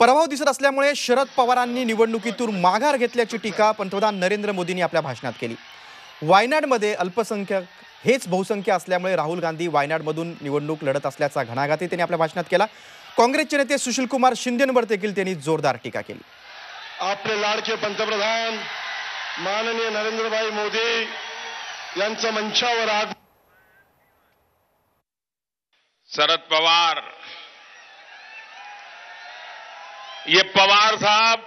पराभव दिसत असल्यामुळे शरद पवारांनी निवडणुकीतून माघार घेतल्याची टीका पंतप्रधान नरेंद्र मोदींनी आपल्या भाषणात केली। वायनाडमध्ये अल्पसंख्याक हेच बहुसंख्य असल्यामुळे राहुल गांधी वायनाडमधून निवडणूक लढत असल्याचा घणाघातही त्यांनी आपल्या भाषणात केला। काँग्रेसचे नेते सुशील कुमार शिंदेंवर देखील त्यांनी जोरदार टीका केली। आपले लाडके पंतप्रधान माननीय नरेंद्रभाई मोदी यांच्या मंचावर आगमन। शरद पवार, ये पवार साहब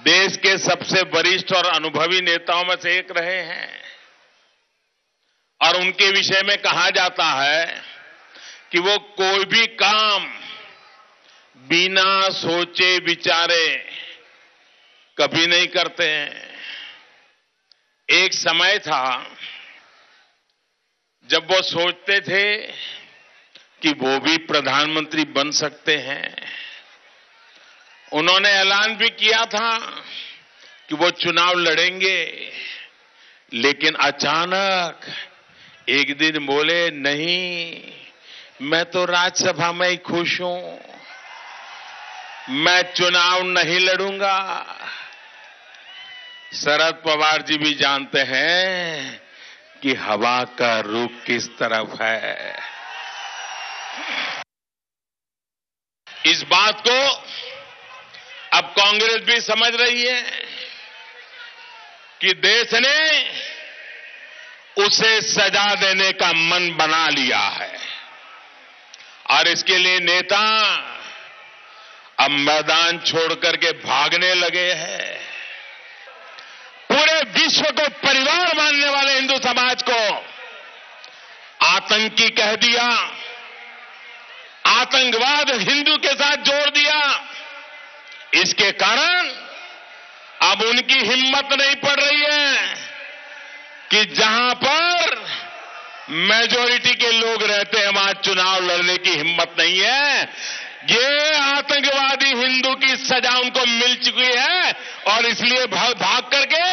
देश के सबसे वरिष्ठ और अनुभवी नेताओं में से एक रहे हैं और उनके विषय में कहा जाता है कि वो कोई भी काम बिना सोचे विचारे कभी नहीं करते हैं। एक समय था जब वो सोचते थे कि वो भी प्रधानमंत्री बन सकते हैं। उन्होंने ऐलान भी किया था कि वो चुनाव लड़ेंगे, लेकिन अचानक एक दिन बोले, नहीं, मैं तो राज्यसभा में ही खुश हूं, मैं चुनाव नहीं लड़ूंगा। शरद पवार जी भी जानते हैं कि हवा का रुख किस तरफ है। इस बात को अब कांग्रेस भी समझ रही है कि देश ने उसे सजा देने का मन बना लिया है और इसके लिए नेता अब मैदान छोड़ करके भागने लगे हैं। पूरे विश्व को परिवार मानने वाले हिंदू समाज को आतंकी कह दिया, आतंकवाद हिंदू के साथ जोड़ दिया। इसके कारण अब उनकी हिम्मत नहीं पड़ रही है कि जहां पर मेजॉरिटी के लोग रहते हैं वहां चुनाव लड़ने की हिम्मत नहीं है। ये आतंकवादी हिंदू की सजा उनको मिल चुकी है और इसलिए भाग करके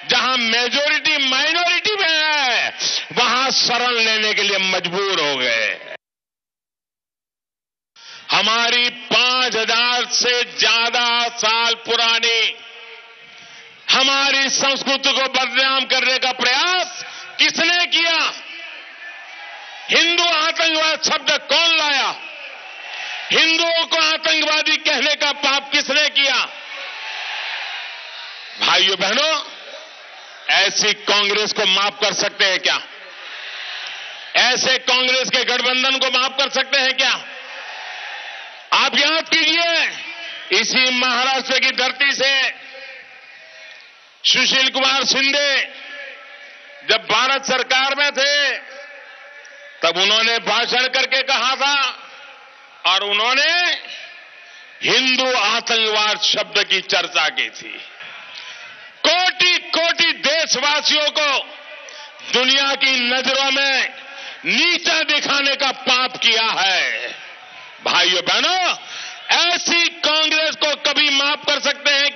जहां मेजॉरिटी माइनॉरिटी में है वहां शरण लेने के लिए मजबूर हो गए। हमारी 5000 से ज्यादा साल पुरानी हमारी संस्कृति को बदनाम करने का प्रयास किसने किया? हिंदू आतंकवाद शब्द कौन लाया? हिंदुओं को आतंकवादी कहने का पाप किसने किया? भाइयों बहनों, ऐसी कांग्रेस को माफ कर सकते हैं क्या? ऐसे कांग्रेस के गठबंधन को माफ कर सकते हैं क्या? आप याद कीजिए, इसी महाराष्ट्र की धरती से सुशील कुमार शिंदे जब भारत सरकार में थे तब उन्होंने भाषण करके कहा था और उन्होंने हिंदू आतंकवाद शब्द की चर्चा की थी। कोटि कोटि देशवासियों को दुनिया की नजरों में नीचा दिखाने का पाप किया है। भाइयों बहनों, ऐसी कांग्रेस को कभी माफ कर सकते हैं